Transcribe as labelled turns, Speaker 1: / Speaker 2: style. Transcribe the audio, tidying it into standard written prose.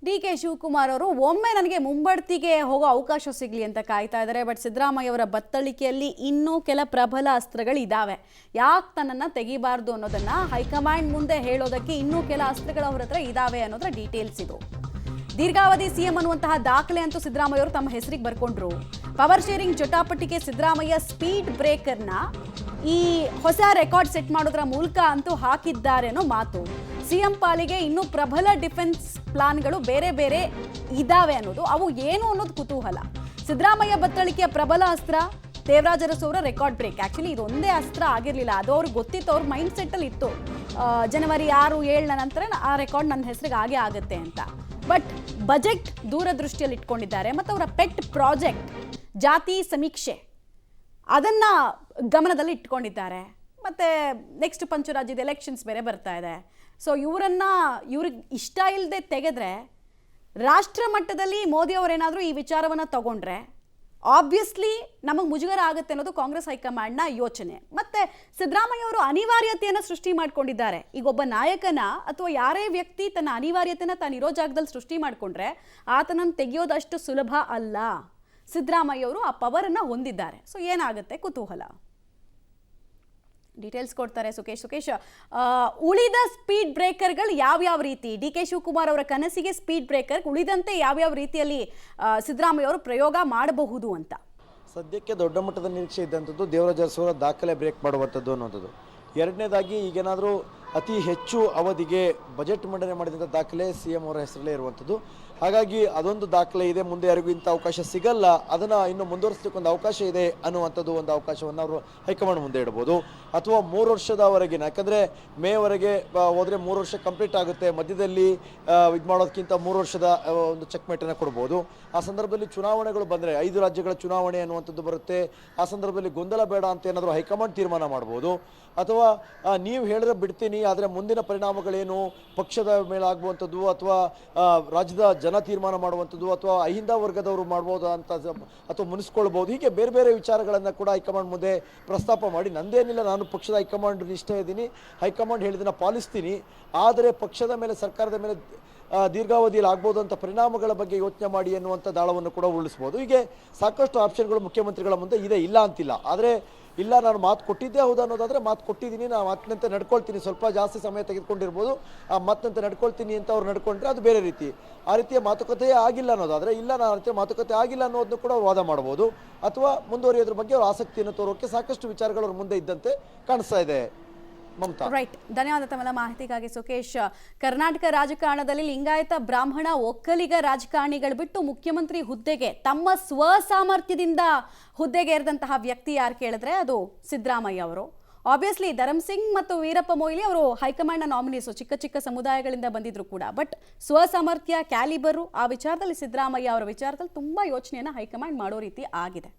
Speaker 1: ಡಿ.ಕೆ. ಶಿವಕುಮಾರ್ ಅವರು ಒಮ್ಮೆ ನನಗೆ ಮುಂಬಡ್ತಿಗೆ ಹೋಗೋ ಅವಕಾಶ ಸಿಗಲಿ ಅಂತ ಕಾಯ್ತಾ ಇದ್ದಾರೆ. ಬಟ್ ಸಿದ್ದರಾಮಯ್ಯ ಅವರ ಬತ್ತಳಿಕೆಯಲ್ಲಿ ಇನ್ನೂ ಕೆಲ ಪ್ರಬಲ ಅಸ್ತ್ರಗಳಿದ್ದಾವೆ. ಯಾಕೆ ತನ್ನನ್ನು ತೆಗಿಬಾರ್ದು ಅನ್ನೋದನ್ನ ಹೈಕಮಾಂಡ್ ಮುಂದೆ ಹೇಳೋದಕ್ಕೆ ಇನ್ನೂ ಕೆಲ ಅಸ್ತ್ರಗಳು ಅವರ ಹತ್ರ ಇದ್ದಾವೆ ಅನ್ನೋದರ ಡೀಟೇಲ್ಸ್ ಇದು. ದೀರ್ಘಾವಧಿ ಸಿಎಂ ಅನ್ನುವಂತಹ ದಾಖಲೆ ಅಂತೂ ಸಿದ್ದರಾಮಯ್ಯ ಅವರು ತಮ್ಮ ಹೆಸರಿಗೆ ಬರ್ಕೊಂಡ್ರು. ಪವರ್ ಶೇರಿಂಗ್ ಜಟಾಪಟಿಗೆ ಸಿದ್ದರಾಮಯ್ಯ ಸ್ಪೀಡ್ ಬ್ರೇಕರ್ನ ಈ ಹೊಸ ರೆಕಾರ್ಡ್ ಸೆಟ್ ಮಾಡೋದ್ರ ಮೂಲಕ ಅಂತೂ ಹಾಕಿದ್ದಾರೆ ಅನ್ನೋ ಮಾತು. ಸಿಎಂ ಪಾಲಿಗೆ ಇನ್ನೂ ಪ್ರಬಲ ಡಿಫೆನ್ಸ್ ಪ್ಲಾನ್ಗಳು ಬೇರೆ ಬೇರೆ ಇದಾವೆ ಅನ್ನೋದು, ಅವು ಏನು ಅನ್ನೋದು ಕುತೂಹಲ. ಸಿದ್ದರಾಮಯ್ಯ ಬತ್ತಳಿಕೆಯ ಪ್ರಬಲ ಅಸ್ತ್ರ ದೇವರಾಜ ಅರಸು ಅವರ ರೆಕಾರ್ಡ್ ಬ್ರೇಕ್. ಆಕ್ಚುಲಿ ಇದೊಂದೇ ಅಸ್ತ್ರ ಆಗಿರಲಿಲ್ಲ, ಅದು ಅವ್ರಿಗೆ ಗೊತ್ತಿತ್ತು, ಅವ್ರ ಮೈಂಡ್ ಸೆಟ್ಟಲ್ಲಿ ಇತ್ತು. ಜನವರಿ 6-7 ನಂತರ ಆ ರೆಕಾರ್ಡ್ ನನ್ನ ಹೆಸರಿಗೆ ಆಗೇ ಆಗುತ್ತೆ ಅಂತ. ಬಟ್ ಬಜೆಟ್ ದೂರದೃಷ್ಟಿಯಲ್ಲಿ ಇಟ್ಕೊಂಡಿದ್ದಾರೆ ಮತ್ತು ಅವರ ಪೆಟ್ ಪ್ರಾಜೆಕ್ಟ್ ಜಾತಿ ಸಮೀಕ್ಷೆ ಅದನ್ನ ಗಮನದಲ್ಲಿ ಇಟ್ಕೊಂಡಿದ್ದಾರೆ. ಮತ್ತೆ ನೆಕ್ಸ್ಟ್ ಪಂಚರಾಜ್ಯದ ಎಲೆಕ್ಷನ್ಸ್ ಬೇರೆ ಬರ್ತಾ ಇದೆ. ಸೊ ಇವ್ರಿಗೆ ಇಷ್ಟ ಇಲ್ಲದೆ ತೆಗೆದ್ರೆ, ರಾಷ್ಟ್ರ ಮಟ್ಟದಲ್ಲಿ ಮೋದಿ ಅವರೇನಾದರೂ ಈ ವಿಚಾರವನ್ನು ತಗೊಂಡ್ರೆ ಆಬ್ವಿಯಸ್ಲಿ ನಮಗೆ ಮುಜುಗರ ಆಗುತ್ತೆ ಅನ್ನೋದು ಕಾಂಗ್ರೆಸ್ ಹೈಕಮಾಂಡ್ನ ಯೋಚನೆ. ಮತ್ತೆ ಸಿದ್ದರಾಮಯ್ಯ ಅವರು ಅನಿವಾರ್ಯತೆಯನ್ನು ಸೃಷ್ಟಿ ಮಾಡ್ಕೊಂಡಿದ್ದಾರೆ. ಈಗ ಒಬ್ಬ ನಾಯಕನ ಅಥವಾ ಯಾರೇ ವ್ಯಕ್ತಿ ತನ್ನ ಅನಿವಾರ್ಯತೆನ ತಾನು ಇರೋ ಜಾಗದಲ್ಲಿ ಸೃಷ್ಟಿ ಮಾಡಿಕೊಂಡ್ರೆ ಆತನನ್ನು ತೆಗೆಯೋದಷ್ಟು ಸುಲಭ ಅಲ್ಲ. ಸಿದ್ದರಾಮಯ್ಯ ಅವರು ಆ ಪವರನ್ನು ಹೊಂದಿದ್ದಾರೆ. ಸೊ ಏನಾಗುತ್ತೆ ಕುತೂಹಲ. ಡೀಟೇಲ್ಸ್ ಕೊಡ್ತಾರೆ ಸುಕೇಶ್. ಉಳಿದ ಸ್ಪೀಡ್ ಬ್ರೇಕರ್ಗಳು ಯಾವ್ಯಾವ ರೀತಿ, ಡಿ.ಕೆ. ಶಿವಕುಮಾರ್ ಅವರ ಕನಸಿಗೆ ಸ್ಪೀಡ್ ಬ್ರೇಕರ್ ಉಳಿದಂತೆ ಯಾವ್ಯಾವ ರೀತಿಯಲ್ಲಿ ಸಿದ್ದರಾಮಯ್ಯ ಅವರು ಪ್ರಯೋಗ ಮಾಡಬಹುದು ಅಂತ
Speaker 2: ಸದ್ಯಕ್ಕೆ ದೊಡ್ಡ ಮಟ್ಟದ ನಿರೀಕ್ಷೆ ಇದ್ದಂಥದ್ದು ದೇವರಾಜ ಅರಸು ಅವರ ದಾಖಲೆ ಬ್ರೇಕ್ ಮಾಡುವಂಥದ್ದು ಅನ್ನೋಂಥದ್ದು. ಎರಡನೇದಾಗಿ ಈಗೇನಾದರೂ ಅತಿ ಹೆಚ್ಚು ಅವಧಿಗೆ ಬಜೆಟ್ ಮಂಡನೆ ಮಾಡಿದಂಥ ದಾಖಲೆ ಸಿ ಎಂ ಅವರ ಹೆಸರಲ್ಲೇ ಇರುವಂಥದ್ದು. ಹಾಗಾಗಿ ಅದೊಂದು ದಾಖಲೆ ಇದೆ, ಮುಂದೆ ಯಾರಿಗೂ ಇಂಥ ಅವಕಾಶ ಸಿಗಲ್ಲ, ಅದನ್ನು ಇನ್ನು ಮುಂದುವರಿಸಲಿಕ್ಕೆ ಒಂದು ಅವಕಾಶ ಇದೆ ಅನ್ನುವಂಥದ್ದು ಒಂದು ಅವಕಾಶವನ್ನು ಅವರು ಹೈಕಮಾಂಡ್ ಮುಂದೆ ಇಡ್ಬೋದು. ಅಥವಾ 3 ವರ್ಷದವರೆಗಿನ, ಯಾಕಂದರೆ ಮೇವರೆಗೆ ಹೋದರೆ 3 ವರ್ಷ ಕಂಪ್ಲೀಟ್ ಆಗುತ್ತೆ, ಮಧ್ಯದಲ್ಲಿ ಇದು ಮಾಡೋದಕ್ಕಿಂತ 3 ವರ್ಷದ ಒಂದು ಚೆಕ್ಮೇಟನ್ನು ಕೊಡ್ಬೋದು. ಆ ಸಂದರ್ಭದಲ್ಲಿ ಚುನಾವಣೆಗಳು ಬಂದರೆ 5 ರಾಜ್ಯಗಳ ಚುನಾವಣೆ ಅನ್ನುವಂಥದ್ದು ಬರುತ್ತೆ. ಆ ಸಂದರ್ಭದಲ್ಲಿ ಗೊಂದಲ ಬೇಡ ಅಂತ ಏನಾದರೂ ಹೈಕಮಾಂಡ್ ತೀರ್ಮಾನ ಮಾಡ್ಬೋದು. ಅಥವಾ ನೀವು ಹೇಳಿದ್ರೆ ಬಿಡ್ತೀನಿ, ಆದರೆ ಮುಂದಿನ ಪರಿಣಾಮಗಳೇನು, ಪಕ್ಷದ ಮೇಲೆ ಆಗುವಂಥದ್ದು ಅಥವಾ ರಾಜ್ಯದ ಜನ ತೀರ್ಮಾನ ಮಾಡುವಂಥದ್ದು ಅಥವಾ ಅಹಿಂದ ವರ್ಗದವರು ಮಾಡ್ಬೋದು ಅಂತ ಅಥವಾ ಮುನಿಸ್ಕೊಳ್ಬೋದು, ಹೀಗೆ ಬೇರೆ ಬೇರೆ ವಿಚಾರಗಳನ್ನು ಕೂಡ ಹೈಕಮಾಂಡ್ ಮುಂದೆ ಪ್ರಸ್ತಾಪ ಮಾಡಿ, ನಂದೇನಿಲ್ಲ, ನಾನು ಪಕ್ಷದ ಹೈಕಮಾಂಡ್ ನಿಷ್ಠೆ ಇದ್ದೀನಿ, ಹೈಕಮಾಂಡ್ ಹೇಳಿದ್ದನ್ನು ಪಾಲಿಸ್ತೀನಿ, ಆದರೆ ಪಕ್ಷದ ಮೇಲೆ ಸರ್ಕಾರದ ಮೇಲೆ ದೀರ್ಘಾವಧಿಯಲ್ಲಿ ಆಗ್ಬೋದು ಅಂತ ಪರಿಣಾಮಗಳ ಬಗ್ಗೆ ಯೋಚನೆ ಮಾಡಿ ಎನ್ನುವಂಥ ದಾಳವನ್ನು ಕೂಡ ಉರುಳಿಸ್ಬೋದು. ಹೀಗೆ ಸಾಕಷ್ಟು ಆಪ್ಷನ್ಗಳು ಮುಖ್ಯಮಂತ್ರಿಗಳ ಮುಂದೆ ಇದೆ, ಇಲ್ಲ ಅಂತಿಲ್ಲ. ಆದರೆ ಇಲ್ಲ, ನಾನು ಮಾತು ಕೊಟ್ಟಿದ್ದೇ ಹೌದು ಅನ್ನೋದಾದರೆ ಮಾತು ಕೊಟ್ಟಿದ್ದೀನಿ, ನಾನು ಮಾತಿನಂತೆ ನಡ್ಕೊಳ್ತೀನಿ, ಸ್ವಲ್ಪ ಜಾಸ್ತಿ ಸಮಯ ತೆಗೆದುಕೊಂಡಿರ್ಬೋದು, ಆ ಮಾತಿನಂತೆ ನಡ್ಕೊಳ್ತೀನಿ ಅಂತ ಅವ್ರು ನಡ್ಕೊಂಡ್ರೆ ಅದು ಬೇರೆ ರೀತಿ. ಆ ರೀತಿಯ ಮಾತುಕತೆಯೇ ಆಗಿಲ್ಲ ಅನ್ನೋದಾದರೆ, ಇಲ್ಲ ನಾನು ಆ ರೀತಿಯ ಮಾತುಕತೆ ಆಗಿಲ್ಲ ಅನ್ನೋದನ್ನು ಕೂಡ ವಾದ ಮಾಡ್ಬೋದು. ಅಥವಾ ಮುಂದುವರಿಯೋದ್ರ ಬಗ್ಗೆ ಅವ್ರ ಆಸಕ್ತಿಯನ್ನು ತೋರೋಕ್ಕೆ ಸಾಕಷ್ಟು ವಿಚಾರಗಳು ಅವ್ರ ಮುಂದೆ ಇದ್ದಂತೆ ಕಾಣಿಸ್ತಾ ಇದೆ.
Speaker 1: ರೈಟ್, ಧನ್ಯವಾದ ತಮ್ಮ ಮಾಹಿತಿಗಾಗಿ ಸುಕೇಶ್. ಕರ್ನಾಟಕ ರಾಜಕಾರಣದಲ್ಲಿ ಲಿಂಗಾಯತ ಬ್ರಾಹ್ಮಣ ಒಕ್ಕಲಿಗ ರಾಜಕಾರಣಿಗಳು ಬಿಟ್ಟು ಮುಖ್ಯಮಂತ್ರಿ ಹುದ್ದೆಗೆ ತಮ್ಮ ಸ್ವಸಾಮರ್ಥ್ಯದಿಂದ ಹುದ್ದೆಗೆ ಏರಿದಂತಹ ವ್ಯಕ್ತಿ ಯಾರು ಕೇಳಿದ್ರೆ ಅದು ಸಿದ್ದರಾಮಯ್ಯ ಅವರು. ಆಬ್ವಿಯಸ್ಲಿ ಧರಮ್ ಸಿಂಗ್ ಮತ್ತು ವೀರಪ್ಪ ಮೊಯ್ಲಿ ಅವರು ಹೈಕಮಾಂಡ್ನ ನಾಮಿನೀಸು, ಚಿಕ್ಕ ಚಿಕ್ಕ ಸಮುದಾಯಗಳಿಂದ ಬಂದಿದ್ರು ಕೂಡ. ಬಟ್ ಸ್ವಸಾಮರ್ಥ್ಯ, ಕ್ಯಾಲಿಬರು, ಆ ವಿಚಾರದಲ್ಲಿ ಸಿದ್ದರಾಮಯ್ಯ ಅವರ ವಿಚಾರದಲ್ಲಿ ತುಂಬಾ ಯೋಚನೆಯನ್ನು ಹೈಕಮಾಂಡ್ ಮಾಡೋ ರೀತಿ ಆಗಿದೆ.